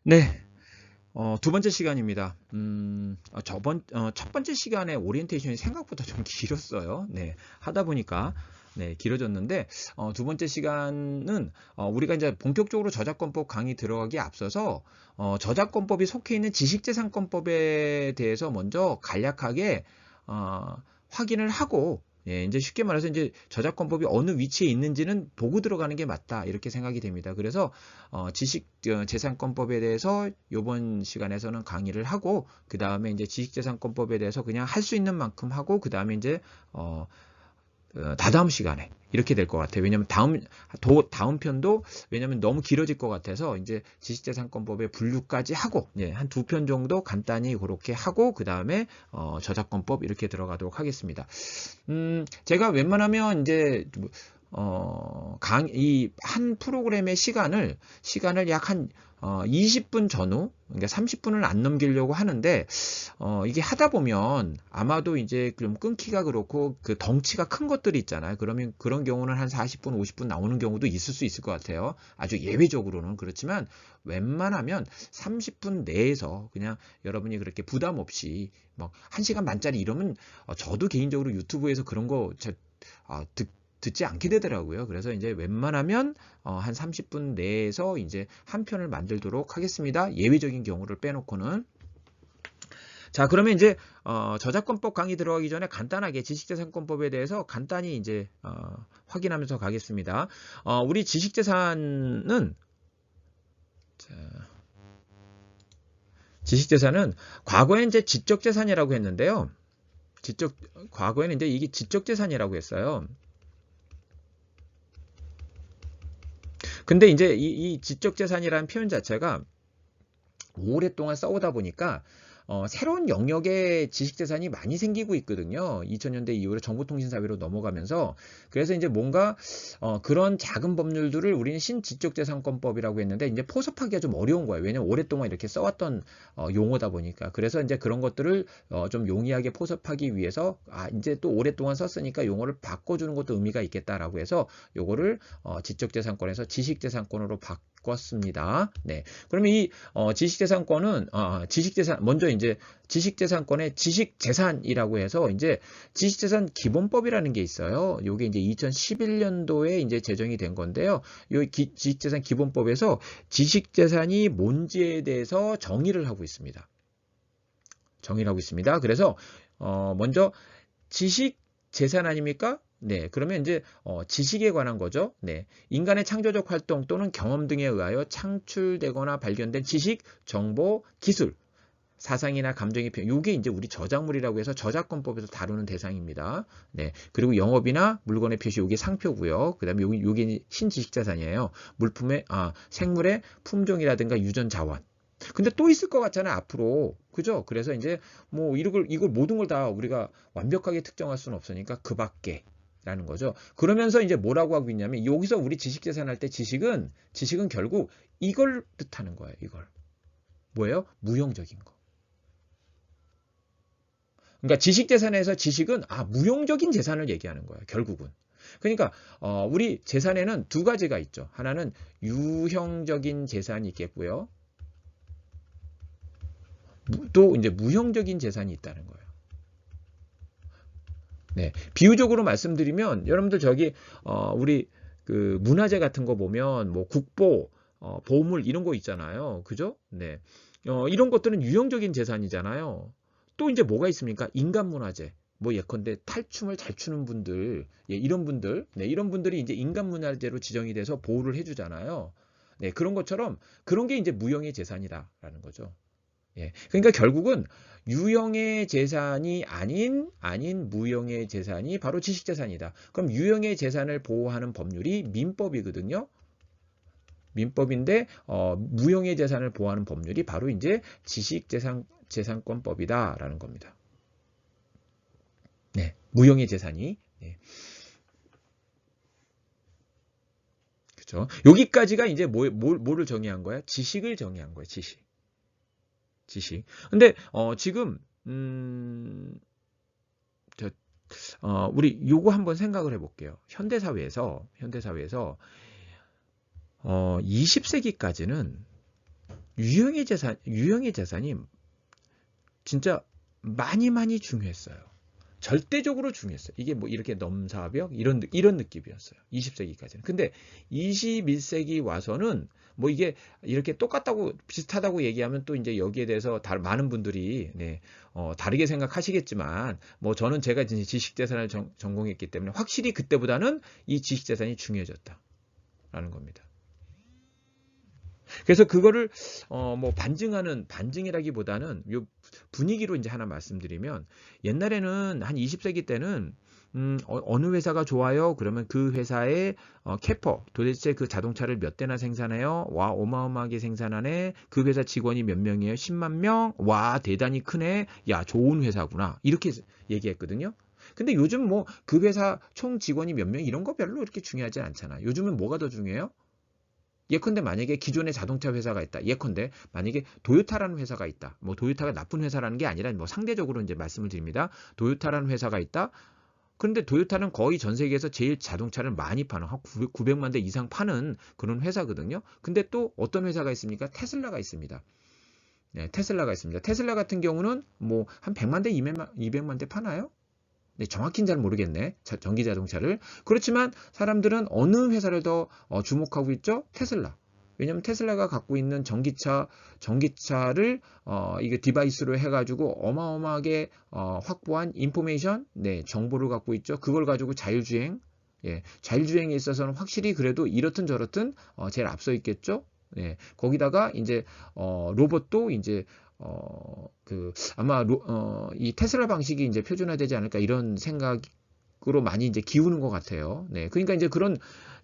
네. 두 번째 시간입니다. 첫 번째 시간에 오리엔테이션이 생각보다 좀 길었어요. 네. 하다 보니까 네, 길어졌는데 두 번째 시간은 우리가 이제 본격적으로 저작권법 강의 들어가기에 앞서서 저작권법이 속해 있는 지식재산권법에 대해서 먼저 간략하게 확인을 하고, 예, 이제 쉽게 말해서 이제 저작권법이 어느 위치에 있는지는 보고 들어가는 게 맞다 이렇게 생각이 됩니다. 그래서 지식재산권법에 대해서 이번 시간에서는 강의를 하고, 그 다음에 이제 지식재산권법에 대해서 그냥 할 수 있는 만큼 하고, 그 다음에 이제 다다음 시간에 이렇게 될 것 같아요. 왜냐면 다음 편도 왜냐면 너무 길어질 것 같아서 이제 지식재산권법의 분류까지 하고, 예, 한 두 편 정도 간단히 그렇게 하고, 그 다음에 저작권법 이렇게 들어가도록 하겠습니다. 제가 웬만하면 이제 이 한 프로그램의 시간을 약 한 20분 전후, 그러니까 30분을 안 넘기려고 하는데, 이게 하다 보면 아마도 이제 좀 끊기가 그렇고, 그 덩치가 큰 것들이 있잖아요. 그러면 그런 경우는 한 40분, 50분 나오는 경우도 있을 수 있을 것 같아요. 아주 예외적으로는. 그렇지만 웬만하면 30분 내에서 그냥 여러분이 그렇게 부담 없이 막 1시간 반짜리 이러면 저도 개인적으로 유튜브에서 그런 거 듣지 않게 되더라고요. 그래서 이제 웬만하면 한 30분 내에서 이제 한 편을 만들도록 하겠습니다. 예외적인 경우를 빼놓고는. 자, 그러면 이제 저작권법 강의 들어가기 전에 간단하게 지식재산권법에 대해서 간단히 이제 확인하면서 가겠습니다. 우리 지식재산은 과거에 이제 지적재산이라고 했는데요. 과거에는 이제 이게 지적재산이라고 했어요. 근데 이제 이 지적재산이라는 표현 자체가 오랫동안 써오다 보니까 새로운 영역의 지식재산이 많이 생기고 있거든요. 2000년대 이후로 정보통신사회로 넘어가면서. 그래서 이제 뭔가 그런 작은 법률들을 우리는 신지적재산권법이라고 했는데, 이제 포섭하기가 좀 어려운 거예요. 왜냐면 오랫동안 이렇게 써왔던 용어다 보니까. 그래서 이제 그런 것들을 좀 용이하게 포섭하기 위해서 이제 또 오랫동안 썼으니까 용어를 바꿔주는 것도 의미가 있겠다라고 해서 요거를 지적재산권에서 지식재산권으로 바꿨습니다. 네. 그러면 이 지식재산권은 먼저 이제 지식재산권의 지식재산이라고 해서 이제 지식재산 기본법이라는 게 있어요. 요게 이제 2011년도에 이제 제정이 된 건데요. 요 지식재산 기본법에서 지식재산이 뭔지에 대해서 정의를 하고 있습니다. 그래서 먼저 지식재산 아닙니까? 네, 그러면 이제 지식에 관한 거죠. 네, 인간의 창조적 활동 또는 경험 등에 의하여 창출되거나 발견된 지식, 정보, 기술, 사상이나 감정의 표현, 이게 이제 우리 저작물이라고 해서 저작권법에서 다루는 대상입니다. 네, 그리고 영업이나 물건의 표시, 이게 상표고요. 그다음에 요게 신지식자산이에요. 생물의 품종이라든가 유전 자원. 근데 또 있을 것 같잖아요, 앞으로. 그죠? 그래서 이제 뭐 이걸 모든 걸 다 우리가 완벽하게 특정할 수는 없으니까 그 밖에 라는 거죠. 그러면서 이제 뭐라고 하고 있냐면, 여기서 우리 지식재산 할 때 지식은 결국 이걸 뜻하는 거예요. 이걸. 뭐예요? 무형적인 거. 그러니까 지식재산에서 지식은 무형적인 재산을 얘기하는 거예요. 결국은. 그러니까 우리 재산에는 두 가지가 있죠. 하나는 유형적인 재산이 있겠고요. 또 이제 무형적인 재산이 있다는 거예요. 네, 비유적으로 말씀드리면 여러분들 우리 그 문화재 같은 거 보면 뭐 국보, 보물 이런 거 있잖아요. 그죠? 네. 이런 것들은 유형적인 재산이잖아요. 또 이제 뭐가 있습니까? 인간 문화재. 뭐 예컨대 탈춤을 잘 추는 분들, 예, 이런 분들이 이제 인간 문화재로 지정이 돼서 보호를 해주잖아요. 네, 그런 것처럼 그런 게 이제 무형의 재산이다라는 거죠. 예. 그러니까 결국은 유형의 재산이 아닌 무형의 재산이 바로 지식재산이다. 그럼 유형의 재산을 보호하는 법률이 민법이거든요. 민법인데 무형의 재산을 보호하는 법률이 바로 이제 지식재산권법이다라는 겁니다. 네, 무형의 재산이. 네. 그렇죠. 여기까지가 이제 뭐를 정의한 거야? 지식을 정의한 거예요. 지식. 근데 지금 우리 요거 한번 생각을 해볼게요. 현대사회에서 20세기까지는 유형의 재산이 진짜 많이 중요했어요. 절대적으로 중요했어요. 이게 뭐 이렇게 넘사벽 이런 느낌이었어요. 20세기까지는. 근데 21세기 와서는 뭐 이게 이렇게 똑같다고 비슷하다고 얘기하면 또 이제 여기에 대해서 많은 분들이 다르게 생각하시겠지만 뭐 저는 제가 이제 지식재산을 전공했기 때문에 확실히 그때보다는 이 지식재산이 중요해졌다라는 겁니다. 그래서 그거를 뭐 반증이라기보다는 요 분위기로 이제 하나 말씀드리면, 옛날에는 한 20세기 때는 어느 회사가 좋아요? 그러면 그 회사의 캐퍼, 도대체 그 자동차를 몇 대나 생산해요? 와, 어마어마하게 생산하네. 그 회사 직원이 몇 명이에요? 10만 명? 와, 대단히 크네. 야, 좋은 회사구나. 이렇게 얘기했거든요. 근데 요즘 뭐 그 회사 총 직원이 몇 명 이런 거 별로 이렇게 중요하지 않잖아. 요즘은 뭐가 더 중요해요? 예컨대 만약에 기존의 자동차 회사가 있다. 예컨대 만약에 도요타라는 회사가 있다. 뭐 도요타가 나쁜 회사라는 게 아니라 뭐 상대적으로 이제 말씀을 드립니다. 도요타라는 회사가 있다. 그런데 도요타는 거의 전 세계에서 제일 자동차를 많이 파는, 한 900만 대 이상 파는 그런 회사거든요. 근데 또 어떤 회사가 있습니까? 테슬라가 있습니다. 네, 테슬라가 있습니다. 테슬라 같은 경우는 뭐 한 100만 대, 200만 대 파나요? 네, 정확히는 잘 모르겠네. 전기 자동차를. 그렇지만 사람들은 어느 회사를 더 주목하고 있죠? 테슬라. 왜냐면 테슬라가 갖고 있는 전기차를 이게 디바이스로 해가지고 어마어마하게 확보한 인포메이션, 네, 정보를 갖고 있죠. 그걸 가지고 자율주행, 예, 자율주행에 있어서는 확실히 그래도 이렇든 저렇든 제일 앞서 있겠죠. 예, 거기다가 이제 로봇도 이제 아마 이 테슬라 방식이 이제 표준화되지 않을까 이런 생각으로 많이 이제 기우는 것 같아요. 네, 그러니까 이제 그런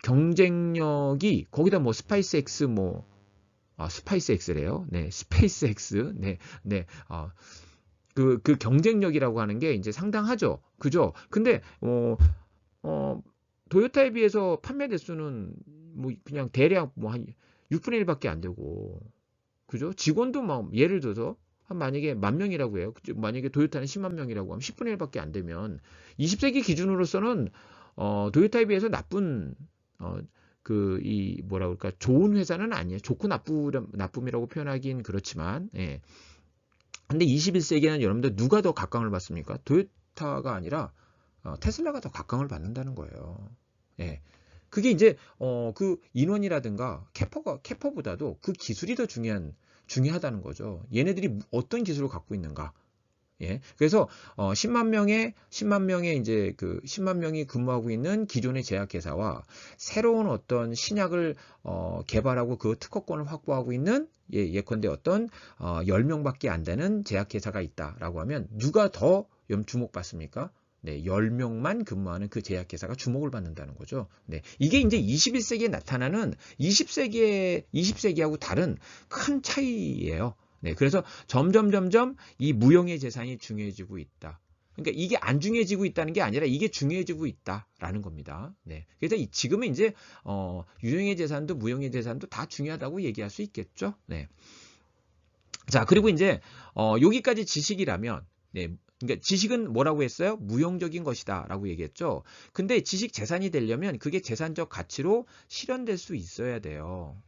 경쟁력이 거기다 뭐 스파이스X 스파이스X래요. 네, 스페이스X, 네, 그 경쟁력이라고 하는 게 이제 상당하죠. 그죠? 근데 도요타에 비해서 판매 대수는 뭐 그냥 대략 뭐 한 6분의 1밖에 안 되고. 그죠? 직원도 막 예를 들어서 한 만약에 10,000명이라고 해요. 만약에 도요타는 10만 명이라고 하면 10분의 1밖에 안 되면 20세기 기준으로서는 도요타에 비해서 나쁜 이 뭐라 그럴까 좋은 회사는 아니에요. 좋고 나쁨이라고 표현하긴 그렇지만 예. 근데 21세기에는 여러분들 누가 더 각광을 받습니까? 도요타가 아니라 테슬라가 더 각광을 받는다는 거예요. 예. 그게 이제 그 인원이라든가 캐퍼보다도 그 기술이 더 중요하다는 거죠. 얘네들이 어떤 기술을 갖고 있는가. 예. 그래서 10만 명의 이제 그 10만 명이 근무하고 있는 기존의 제약회사와 새로운 어떤 신약을 개발하고 그 특허권을 확보하고 있는 예컨대 어떤 10명밖에 안 되는 제약회사가 있다라고 하면 누가 더 주목받습니까? 네, 10명만 근무하는 그 제약회사가 주목을 받는다는 거죠. 네, 이게 이제 21세기에 나타나는 20세기하고 다른 큰 차이예요. 네, 그래서 점점 이 무형의 재산이 중요해지고 있다. 그러니까 이게 안 중요해지고 있다는 게 아니라 이게 중요해지고 있다라는 겁니다. 네, 그래서 지금은 이제 유형의 재산도 무형의 재산도 다 중요하다고 얘기할 수 있겠죠. 네, 자 그리고 이제 여기까지 지식이라면 네. 그러니까 지식은 뭐라고 했어요? 무형적인 것이다 라고 얘기했죠. 근데 지식 재산이 되려면 그게 재산적 가치로 실현될 수 있어야 돼요.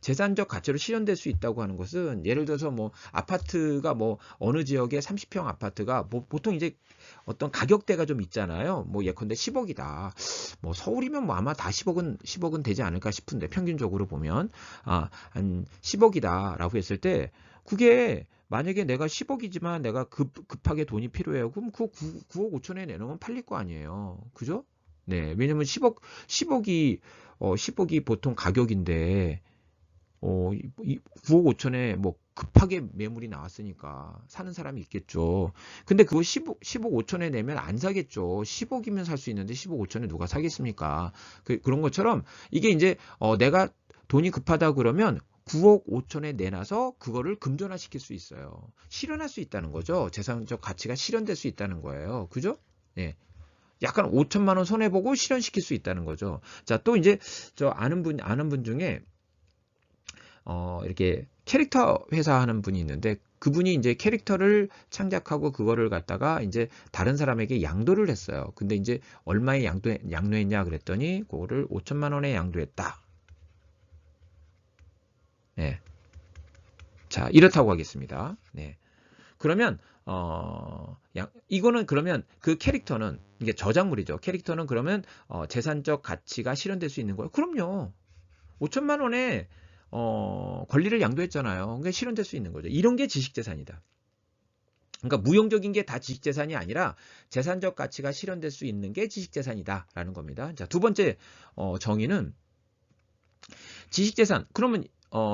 재산적 가치로 실현될 수 있다고 하는 것은 예를 들어서 뭐 아파트가 뭐 어느 지역에 30평 아파트가 뭐 보통 이제 어떤 가격대가 좀 있잖아요. 뭐 예컨대 10억이다. 뭐 서울이면 뭐 아마 다 10억은 되지 않을까 싶은데 평균적으로 보면 한 10억이다라고 했을 때 그게 만약에 내가 10억이지만 내가 급하게 돈이 필요해요. 그럼 그 9억 5천에 내놓으면 팔릴 거 아니에요. 그죠? 네. 왜냐면 10억이 보통 가격인데 9억 5천에 뭐 급하게 매물이 나왔으니까 사는 사람이 있겠죠. 근데 그거 10억 5천에 내면 안 사겠죠. 10억이면 살 수 있는데 10억 5천에 누가 사겠습니까? 그런 것처럼 이게 이제 내가 돈이 급하다 그러면 9억 5천에 내놔서 그거를 금전화시킬 수 있어요. 실현할 수 있다는 거죠. 재산적 가치가 실현될 수 있다는 거예요. 그죠? 예. 약간 5천만 원 손해보고 실현시킬 수 있다는 거죠. 자, 또 이제 저 아는 분 중에 이렇게 캐릭터 회사 하는 분이 있는데 그분이 이제 캐릭터를 창작하고 그거를 갖다가 이제 다른 사람에게 양도를 했어요. 근데 이제 얼마에 양도했냐 그랬더니 그거를 5천만 원에 양도했다. 네. 자, 이렇다고 하겠습니다. 네. 그러면 이거는 그러면 그 캐릭터는 이게 저작물이죠. 캐릭터는 그러면 재산적 가치가 실현될 수 있는 거예요. 그럼요. 5천만 원에 권리를 양도했잖아요. 그게 실현될 수 있는 거죠. 이런 게 지식재산이다. 그러니까 무용적인 게 다 지식재산이 아니라 재산적 가치가 실현될 수 있는 게 지식재산이다라는 겁니다. 자, 두 번째 정의는 지식재산. 그러면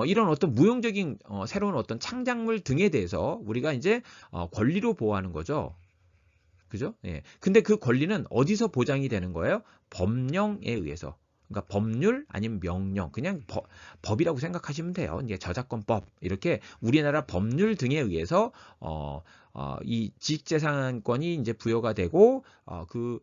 이런 어떤 무용적인 새로운 어떤 창작물 등에 대해서 우리가 이제 권리로 보호하는 거죠. 그죠? 예. 근데 그 권리는 어디서 보장이 되는 거예요? 법령에 의해서. 그러니까 법률 아니면 명령, 그냥 법이라고 생각하시면 돼요. 이제 저작권법 이렇게 우리나라 법률 등에 의해서 이 지식재산권이 이제 부여가 되고 그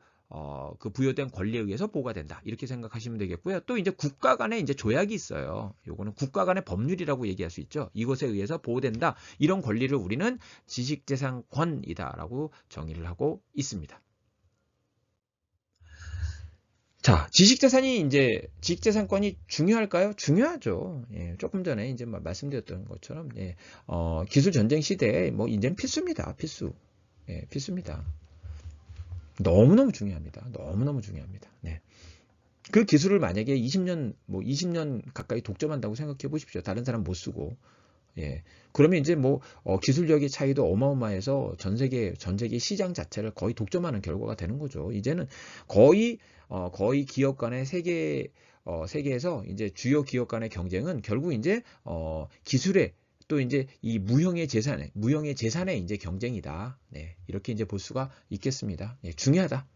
부여된 권리에 의해서 보호가 된다. 이렇게 생각하시면 되겠고요. 또 이제 국가 간에 이제 조약이 있어요. 요거는 국가 간의 법률이라고 얘기할 수 있죠. 이것에 의해서 보호된다. 이런 권리를 우리는 지식재산권이다라고 정의를 하고 있습니다. 자, 지식재산권이 중요할까요? 중요하죠. 예, 조금 전에 이제 말씀드렸던 것처럼, 예, 기술 전쟁 시대에 뭐 이제는 필수입니다. 필수. 예, 필수입니다. 너무너무 중요합니다. 너무너무 중요합니다. 네. 그 기술을 만약에 20년 가까이 독점한다고 생각해 보십시오. 다른 사람 못 쓰고. 예. 그러면 이제 기술력의 차이도 어마어마해서 전 세계 시장 자체를 거의 독점하는 결과가 되는 거죠. 이제는 거의 기업 간의 세계에서 이제 주요 기업 간의 경쟁은 결국 이제 기술의 또 이제 이 무형의 재산의 이제 경쟁이다. 네. 이렇게 이제 볼 수가 있겠습니다. 예, 중요하다.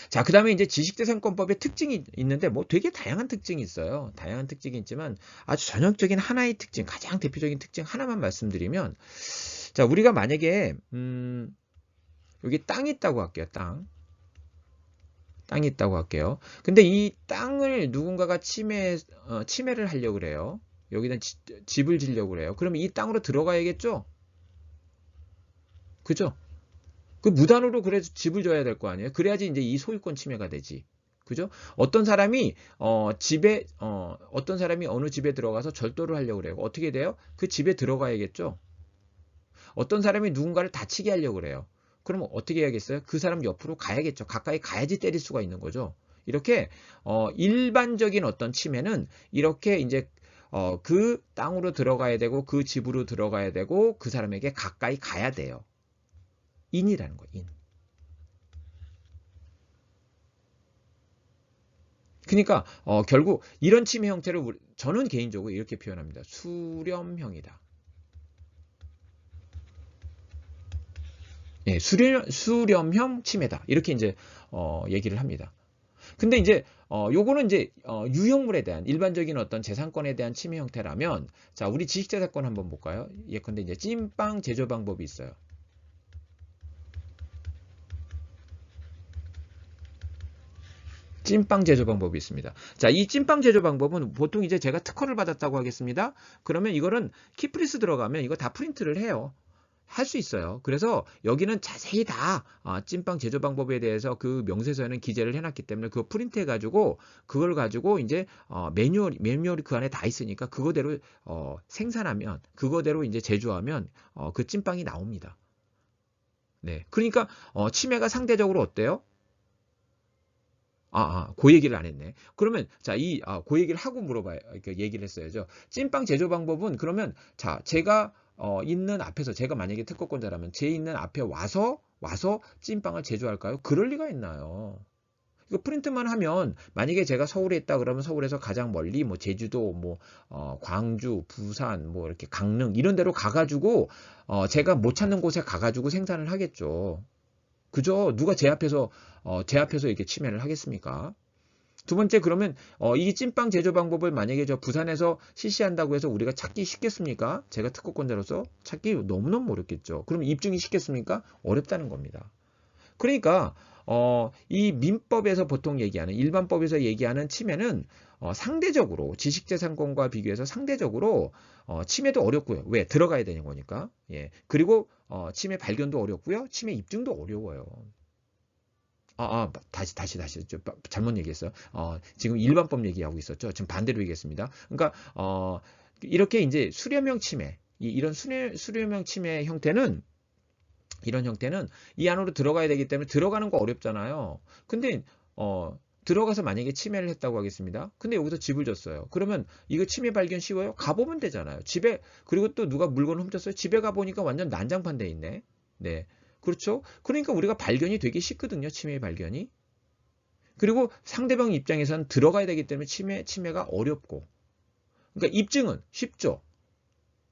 자, 그 다음에 이제 지식재산권법의 특징이 있는데 되게 다양한 특징이 있어요. 다양한 특징이 있지만 아주 전형적인 하나의 특징, 가장 대표적인 특징 하나만 말씀드리면, 자, 우리가 만약에 여기 땅이 있다고 할게요. 땅이 있다고 할게요. 근데 이 땅을 누군가가 침해를 하려고 그래요. 여기다 집을 지려고 그래요. 그러면 이 땅으로 들어가야겠죠? 그죠? 그 무단으로 그래서 집을 줘야 될 거 아니에요? 그래야지 이제 이 소유권 침해가 되지. 그죠? 어떤 사람이 어느 집에 들어가서 절도를 하려고 그래요. 어떻게 돼요? 그 집에 들어가야겠죠? 어떤 사람이 누군가를 다치게 하려고 그래요. 그러면 어떻게 해야겠어요? 그 사람 옆으로 가야겠죠. 가까이 가야지 때릴 수가 있는 거죠. 이렇게 일반적인 어떤 침해는 이렇게 이제 그 땅으로 들어가야 되고 그 집으로 들어가야 되고 그 사람에게 가까이 가야 돼요. 인이라는 거예요. 인. 그러니까 결국 이런 침해 형태를 저는 개인적으로 이렇게 표현합니다. 수렴형이다. 예, 수렴형 침해다. 이렇게 이제 얘기를 합니다. 근데 이제 요거는 이제 유형물에 대한 일반적인 어떤 재산권에 대한 침해 형태라면, 자, 우리 지식재산권 한번 볼까요? 예컨대 이제 찐빵 제조 방법이 있어요. 찐빵 제조 방법이 있습니다. 자, 이 찐빵 제조 방법은 보통 이제 제가 특허를 받았다고 하겠습니다. 그러면 이거는 키프리스 들어가면 이거 다 프린트를 해요. 할 수 있어요. 그래서 여기는 자세히 다 찐빵 제조 방법에 대해서 그 명세서에는 기재를 해놨기 때문에 그거 프린트해가지고 그걸 가지고 이제 매뉴얼이 그 안에 다 있으니까 그거대로 생산하면 그거대로 이제 제조하면 그 찐빵이 나옵니다. 네, 그러니까 침해가 상대적으로 어때요? 그 얘기를 안 했네. 그러면 자, 그 얘기를 하고 물어봐요. 그 얘기를 했어야죠. 찐빵 제조 방법은 그러면 자, 제가 있는 앞에서 제가 만약에 특허권자라면 제 있는 앞에 와서 찐빵을 제조할까요? 그럴 리가 있나요? 이거 프린트만 하면 만약에 제가 서울에 있다 그러면 서울에서 가장 멀리 뭐 제주도 뭐 광주, 부산 뭐 이렇게 강릉 이런 데로 가가지고 제가 못 찾는 곳에 가가지고 생산을 하겠죠. 그죠? 누가 제 앞에서 이렇게 침해를 하겠습니까? 두 번째, 그러면 이 찐빵 제조 방법을 만약에 저 부산에서 실시한다고 해서 우리가 찾기 쉽겠습니까? 제가 특허권자로서 찾기 너무너무 어렵겠죠. 그러면 입증이 쉽겠습니까? 어렵다는 겁니다. 그러니까 이 민법에서 보통 얘기하는 일반법에서 얘기하는 침해는 상대적으로 지식재산권과 비교해서 상대적으로 침해도 어렵고요. 왜? 들어가야 되는 거니까. 예. 그리고 침해 발견도 어렵고요. 침해 입증도 어려워요. 다시 잘못 얘기했어요. 지금 일반법 얘기하고 있었죠. 지금 반대로 얘기했습니다. 그러니까 이렇게 이제 수렴형 침해, 이런 수렴형 침해 형태는 이런 형태는 이 안으로 들어가야 되기 때문에 들어가는 거 어렵잖아요. 근데 들어가서 만약에 침해를 했다고 하겠습니다. 근데 여기서 집을 줬어요. 그러면 이거 침해 발견 쉬워요? 가보면 되잖아요. 집에, 그리고 또 누가 물건을 훔쳤어요? 집에 가보니까 완전 난장판 돼 있네. 네. 그렇죠? 그러니까 우리가 발견이 되게 쉽거든요. 침해 발견이. 그리고 상대방 입장에서는 들어가야 되기 때문에 침해가 어렵고. 그러니까 입증은 쉽죠.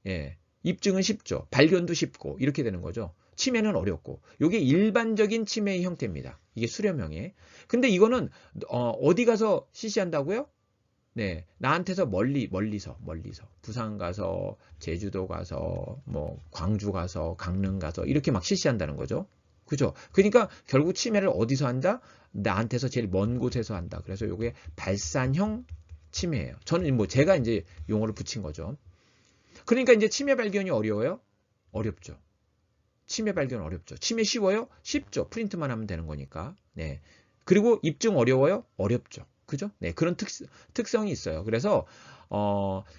예. 입증은 쉽죠. 발견도 쉽고. 이렇게 되는 거죠. 침해는 어렵고. 이게 일반적인 침해의 형태입니다. 이게 수렴형의. 근데 이거는 어디 가서 실시한다고요? 네. 나한테서 멀리서. 부산 가서, 제주도 가서, 뭐 광주 가서, 강릉 가서 이렇게 막 실시한다는 거죠. 그죠? 그러니까 결국 침해를 어디서 한다? 나한테서 제일 먼 곳에서 한다. 그래서 이게 발산형 침해예요. 저는 뭐 제가 이제 용어를 붙인 거죠. 그러니까 이제 침해 발견이 어려워요? 어렵죠. 침해 발견 어렵죠. 침해 쉬워요? 쉽죠. 프린트만 하면 되는 거니까. 네. 그리고 입증 어려워요? 어렵죠. 그죠? 네. 그런 특성이 있어요. 그래서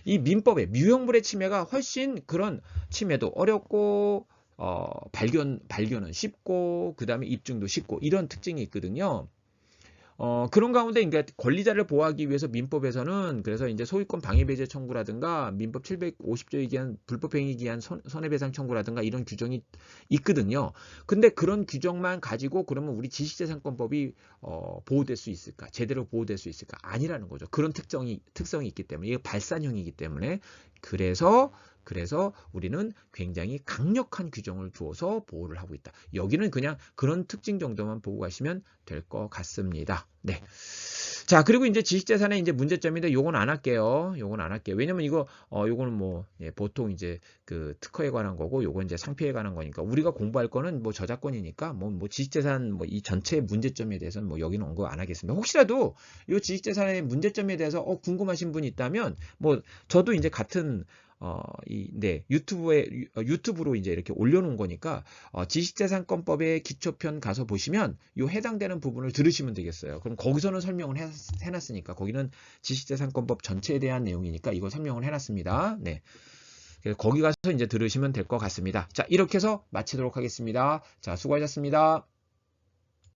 이 민법의 유형물의 침해가 훨씬 그런 침해도 어렵고 발견은 쉽고 그다음에 입증도 쉽고 이런 특징이 있거든요. 그런 가운데 그러니까 권리자를 보호하기 위해서 민법에서는 그래서 이제 소유권 방해배제 청구라든가 민법 750조에 기한 불법행위에 기한 손해배상 청구라든가 이런 규정이 있거든요. 근데 그런 규정만 가지고 그러면 우리 지식재산권법이 보호될 수 있을까? 제대로 보호될 수 있을까? 아니라는 거죠. 그런 특성이 있기 때문에 이게 발산형이기 때문에 그래서 우리는 굉장히 강력한 규정을 주어서 보호를 하고 있다. 여기는 그냥 그런 특징 정도만 보고 가시면 될 것 같습니다. 네. 자, 그리고 이제 지식재산의 이제 문제점인데 요건 안 할게요. 왜냐면 이거 요거는 뭐 보통 이제 그 특허에 관한 거고 요건 이제 상표에 관한 거니까 우리가 공부할 거는 뭐 저작권이니까 뭐 지식재산 뭐 이 전체의 문제점에 대해서는 뭐 여기는 언급 안 하겠습니다. 혹시라도 요 지식재산의 문제점에 대해서 궁금하신 분이 있다면 뭐 저도 이제 같은 유튜브로 이제 이렇게 올려놓은 거니까 지식재산권법의 기초편 가서 보시면 요 해당되는 부분을 들으시면 되겠어요. 그럼 거기서는 설명을 해놨으니까 거기는 지식재산권법 전체에 대한 내용이니까 이거 설명을 해놨습니다. 네. 거기 가서 이제 들으시면 될 것 같습니다. 자, 이렇게 해서 마치도록 하겠습니다. 자, 수고하셨습니다.